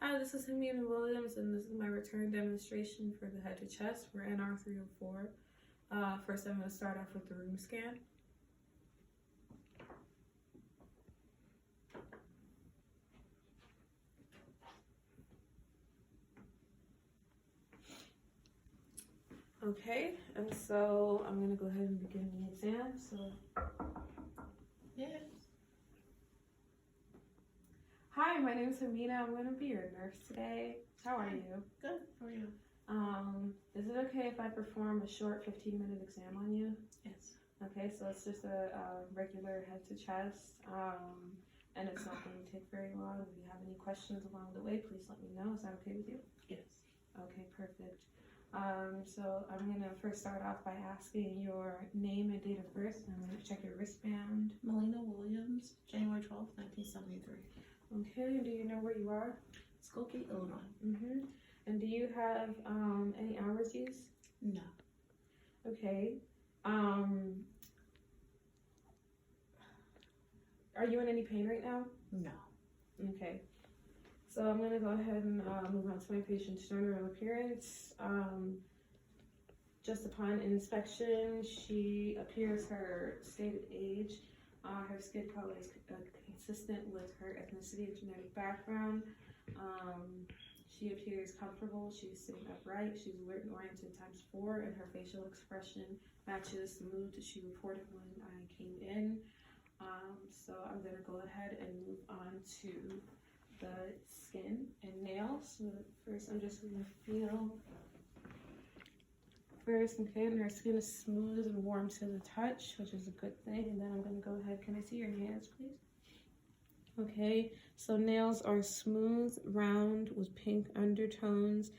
Hi, this is Hermina Williams, and this is my return demonstration for the head to chest for NR 304. First, I'm going to start off with the room scan. Okay, and so I'm going to go ahead and begin the exam. Yes. Hi, my name is Hermina. I'm going to be your nurse today. How are you? Good. How are you? Is it okay if I perform a short 15-minute exam on you? Yes. Okay, so it's just a regular head to chest, and it's not going to take very long. If you have any questions along the way, please let me know. Is that okay with you? Yes. Okay, perfect. So I'm going to first start off by asking your name and date of birth. I'm going to check your wristband. Melina Williams, January 12th, 1973. Okay, and do you know where you are? Skokie, Illinois. Mm-hmm. And do you have any allergies? No. Okay. Are you in any pain right now? No. Okay. So I'm going to go ahead and move on to my patient's general appearance. Just upon inspection, she appears her stated age. Her skin color is consistent with her ethnicity and genetic background. She appears comfortable. She's sitting upright. She's alert and oriented ×4, and her facial expression matches the mood that she reported when I came in. So I'm going to go ahead and move on to the skin and nails. So first I'm just going to feel first, okay, and her skin is smooth and warm to the touch, which is a good thing. And then I'm going to go ahead. Can I see your hands, please? Okay, so nails are smooth, round with pink undertones.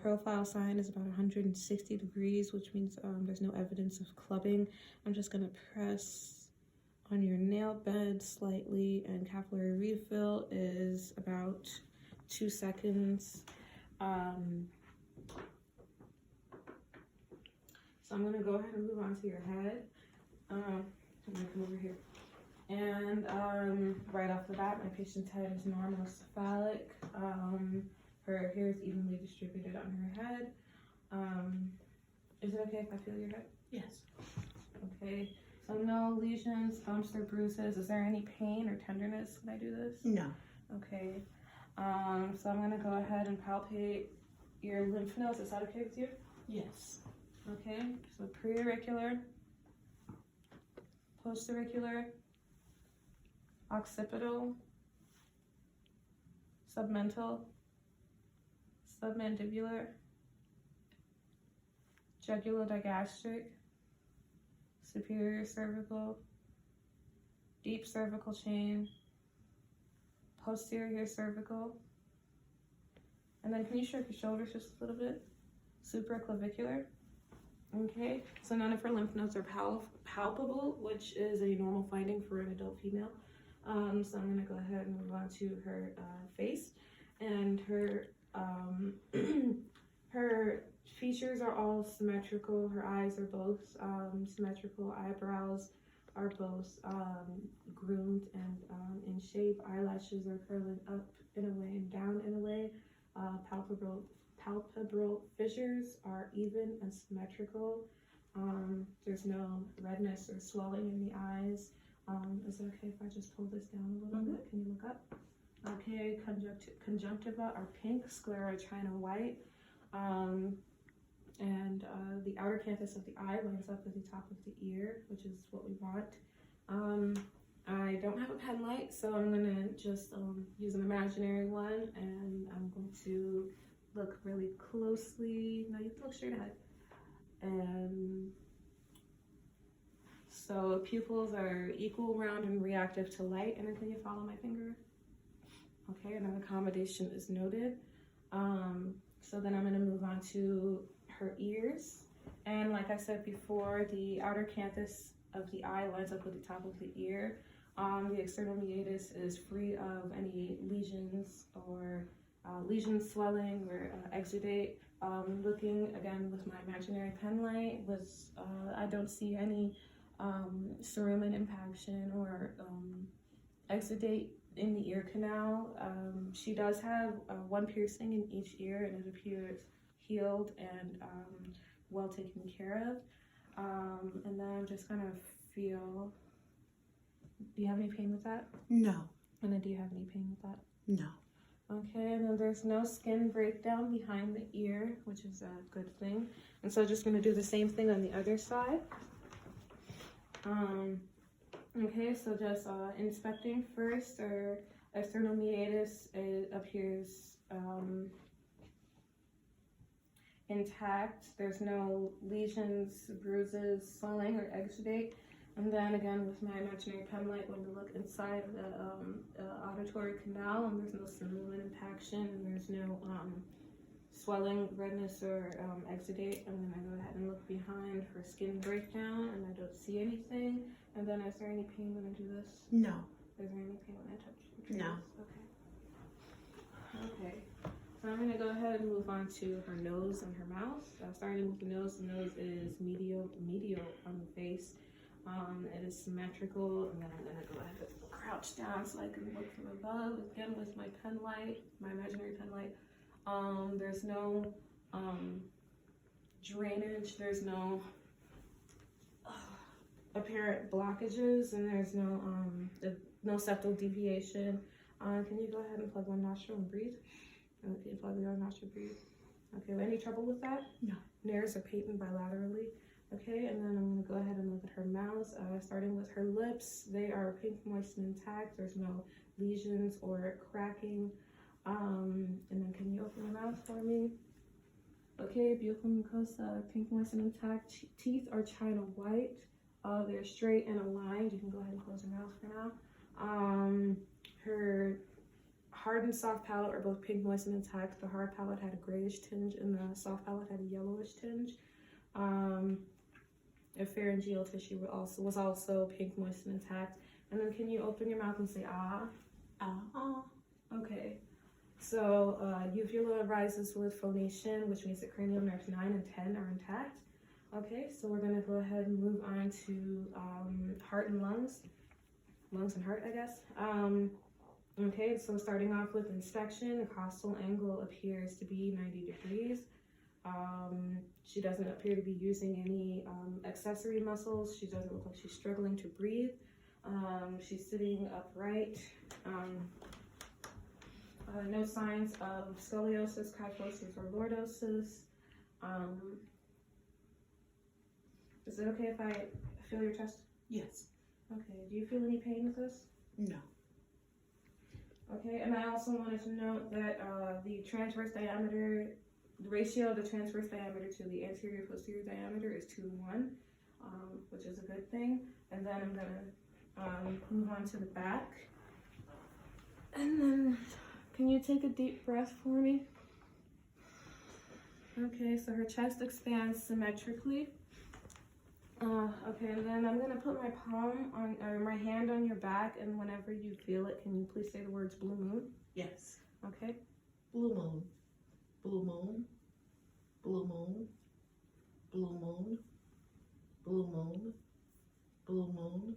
Profile sign is about 160 degrees, which means there's no evidence of clubbing. I'm just going to press on your nail bed slightly, and capillary refill is about 2 seconds. So I'm going to go ahead and move on to your head. I'm going to come over here. And right off the bat, my patient's head is normal cephalic. Her hair is evenly distributed on her head. Is it okay if I feel your head? Yes. Okay. So no lesions, bumps, or bruises. Is there any pain or tenderness when I do this? No. Okay. So I'm going to go ahead and palpate your lymph nodes. Is that okay with you? Yes. Okay. So preauricular, postauricular, occipital, submental, submandibular, jugulo-digastric, superior cervical, deep cervical chain, posterior cervical, and then can you shrug your shoulders just a little bit? Supraclavicular. Okay, so none of her lymph nodes are palpable, which is a normal finding for an adult female. So I'm going to go ahead and move on to her face, and her her features are all symmetrical. Her eyes are both symmetrical. Eyebrows are both groomed and in shape. Eyelashes are curling up in a way and down in a way. Palpebral fissures are even and symmetrical. There's no redness or swelling in the eyes. Is it okay if I just pull this down a little bit? Can you look up? Okay, conjunctiva are pink, sclera trina white. And the outer canthus of the eye lines up with the top of the ear, which is what we want. I don't have a pen light, so I'm going to just use an imaginary one, and I'm going to look really closely. No, you have to look straight ahead. And so pupils are equal, round, and reactive to light. And then can you follow my finger? Okay, and then accommodation is noted. So then I'm going to move on to her ears. And like I said before, the outer canthus of the eye lines up with the top of the ear. The external meatus is free of any lesions or lesion swelling or exudate. Looking again with my imaginary pen light, I don't see any cerumen impaction or exudate in the ear canal. She does have one piercing in each ear, and it appears healed and well taken care of. And then I'm just gonna feel. Do you have any pain with that? No. And then do you have any pain with that? No. Okay, and then there's no skin breakdown behind the ear, which is a good thing. And so just gonna do the same thing on the other side. Okay, so just inspecting first. Her external meatus, it appears intact. There's no lesions, bruises, swelling, or exudate. And then again, with my imaginary pen light, when we look inside the auditory canal, and there's no cerumen impaction, and there's no swelling, redness, or exudate. And then I go ahead and look behind for skin breakdown, and I don't see anything. And then is there any pain when I do this? No. Is there any pain when I touch the trees? No. Okay. So I'm going to go ahead and move on to her nose and her mouth. Starting with the nose is medial on the face. It is symmetrical, and then I'm going to go ahead and crouch down so I can look from above. Again, with my pen light, my imaginary pen light. There's no drainage, there's no apparent blockages, and there's no septal deviation. Can you go ahead and plug one nostril and breathe? Okay, plug the other nostril, breathe. Okay, any trouble with that? No. Nares are patent bilaterally. Okay, and then I'm going to go ahead and look at her mouth, starting with her lips. They are pink, moist, and intact. There's no lesions or cracking. And then can you open your mouth for me? Okay, buccal mucosa, pink, moist, and intact. Teeth are china white. They're straight and aligned. You can go ahead and close your mouth for now. Her hard and soft palate are both pink, moist, and intact. The hard palate had a grayish tinge, and the soft palate had a yellowish tinge. A pharyngeal tissue was also pink, moist, and intact. And then can you open your mouth and say ah? Ah. Okay. So uvula rises with phonation, which means that cranial nerves 9 and 10 are intact. Okay, so we're gonna go ahead and move on to heart and lungs. Lungs and heart, I guess. Okay, so starting off with inspection, the costal angle appears to be 90 degrees. She doesn't appear to be using any accessory muscles. She doesn't look like she's struggling to breathe. She's sitting upright. No signs of scoliosis, kyphosis, or lordosis. Is it okay if I feel your chest? Yes. Okay, do you feel any pain with this? No. Okay, and I also wanted to note that the transverse diameter, the ratio of the transverse diameter to the anterior posterior diameter is 2:1, which is a good thing. And then I'm gonna move on to the back. And then, can you take a deep breath for me? Okay, so her chest expands symmetrically. Okay, and then I'm gonna put my palm on, or my hand on your back, and whenever you feel it, can you please say the words blue moon? Yes. Okay. Blue moon. Blue moon. Blue moon. Blue moon. Blue moon. Blue moon.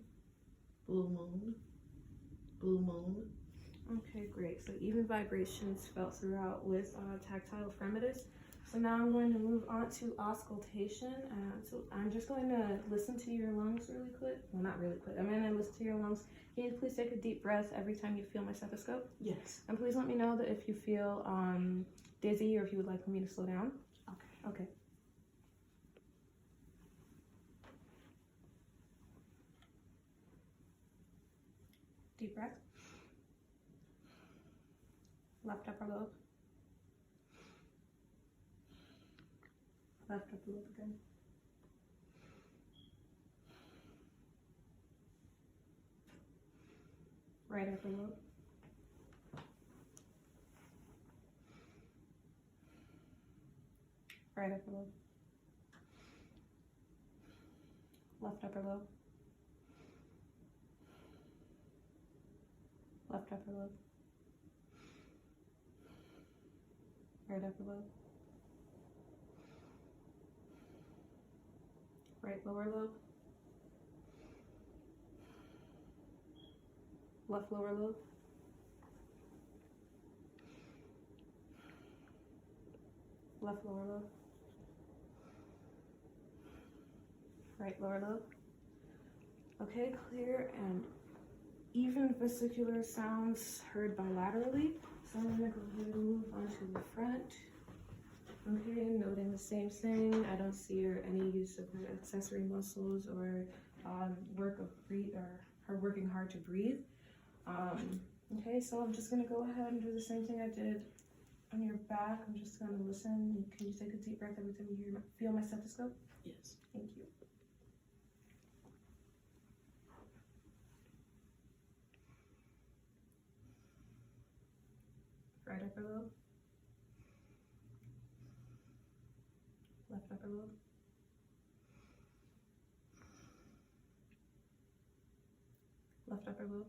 Blue moon. Blue moon. Okay, great. So even vibrations felt throughout with tactile fremitus. So now I'm going to move on to auscultation. So I'm just going to listen to your lungs really quick. Well, not really quick. I'm going to listen to your lungs. Can you please take a deep breath every time you feel my stethoscope? Yes. And please let me know that if you feel dizzy or if you would like for me to slow down. Okay. Okay. Deep breath. Left upper lobe. Left upper lobe again. Right upper lobe. Right upper lobe. Left upper lobe. Left upper lobe. Right upper lobe. Right lower lobe. Left lower lobe. Left lower lobe. Right lower lobe. Okay, clear and even vesicular sounds heard bilaterally. So I'm gonna go ahead and move on to the front. Okay, noting the same thing. I don't see any use of her accessory muscles or work of breathe or her working hard to breathe. Okay, so I'm just gonna go ahead and do the same thing I did on your back. I'm just gonna listen. Can you take a deep breath every time you feel my stethoscope? Yes. Thank you. Right upper lobe. Left upper lobe. Left upper lobe.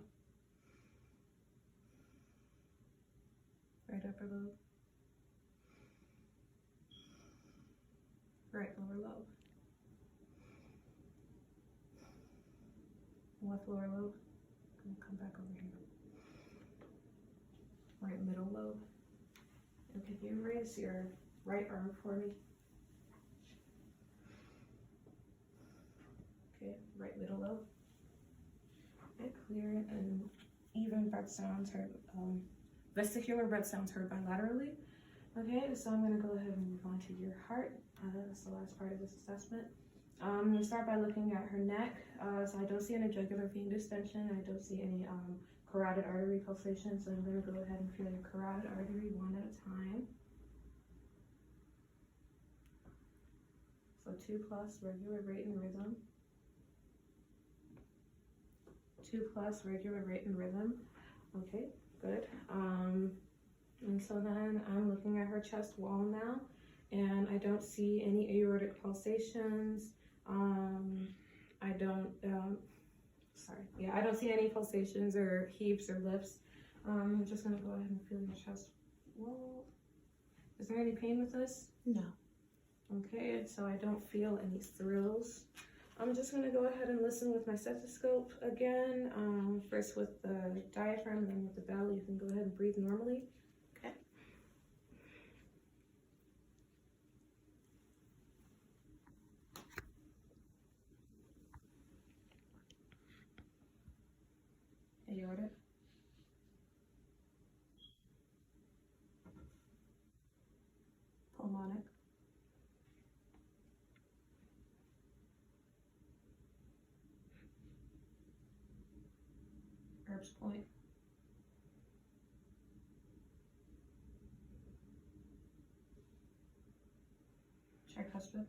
Right upper lobe. Right lower lobe. Left lower lobe. I'm gonna come back over here. Right middle lobe. And can you raise your right arm for me? Okay, right middle lobe. Okay, clear and even breath sounds heard, vestibular breath sounds heard bilaterally. Okay, so I'm gonna go ahead and move on to your heart. That's the last part of this assessment. I'm gonna start by looking at her neck. So I don't see any jugular vein distension. I don't see any carotid artery pulsation. So I'm gonna go ahead and feel your carotid artery one at a time. So 2+ regular rate and rhythm. 2+ regular rate and rhythm. Okay, good. And so then I'm looking at her chest wall now, and I don't see any aortic pulsations. I don't see any pulsations or heaves or lifts. I'm just gonna go ahead and feel your chest wall. Is there any pain with this? No. Okay, so I don't feel any thrills. I'm just gonna go ahead and listen with my stethoscope again. First with the diaphragm, then with the belly. You can go ahead and breathe normally. Okay. Aortic. Pulmonic. Erb's point. Tricuspid.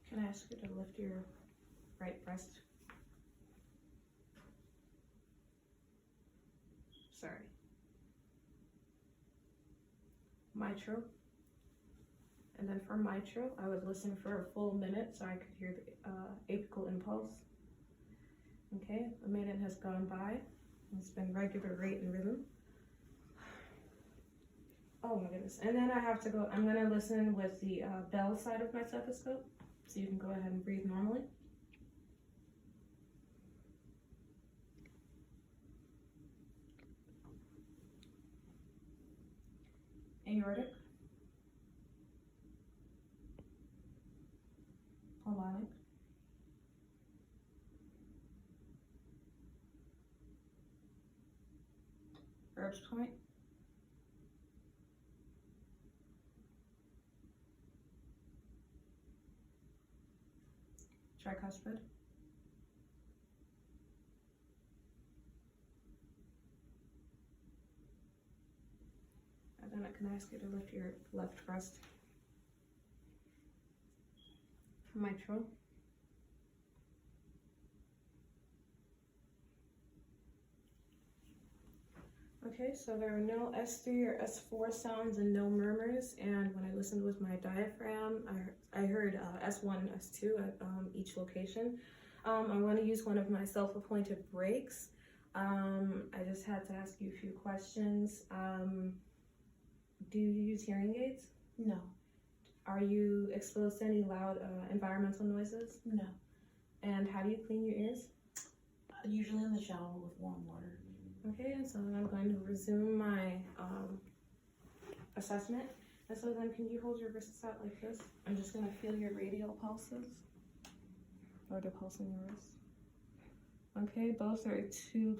Can I ask you to lift your right breast? Sorry. Mitral. And then for mitral, I would listen for a full minute so I could hear the apical impulse. Okay, a minute has gone by. It's been regular rate and rhythm. Oh my goodness. And then I have to go, I'm gonna listen with the bell side of my stethoscope, so you can go ahead and breathe normally. Aortic. Pulmonic. Erb's point. Tricuspid. And then I can ask you to lift your left breast. Mitral. Okay, so there are no S3 or S4 sounds and no murmurs. And when I listened with my diaphragm, I heard S1 and S2 at each location. I want to use one of my self-appointed breaks. I just had to ask you a few questions. Do you use hearing aids? No. Are you exposed to any loud environmental noises? No. And how do you clean your ears? Usually in the shower with warm water. Okay, and so then I'm going to resume my assessment. And so then can you hold your wrists out like this? I'm just gonna feel your radial pulses. Or the pulse in your wrist. Okay, both are 2+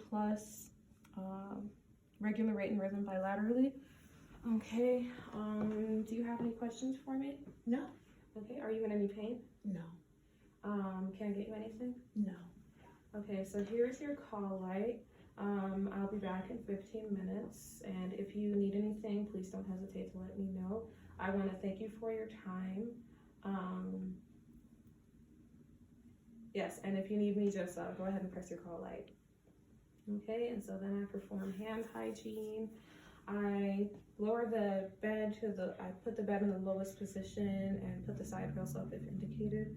regular rate and rhythm bilaterally. Okay, do you have any questions for me? No. Okay, are you in any pain? No. Can I get you anything? No. Okay, so here's your call light. I'll be back in 15 minutes, and if you need anything, please don't hesitate to let me know. I want to thank you for your time. Yes, and if you need me, just go ahead and press your call light. Okay, and so then I perform hand hygiene. I lower the bed I put the bed in the lowest position and put the side rails up if indicated.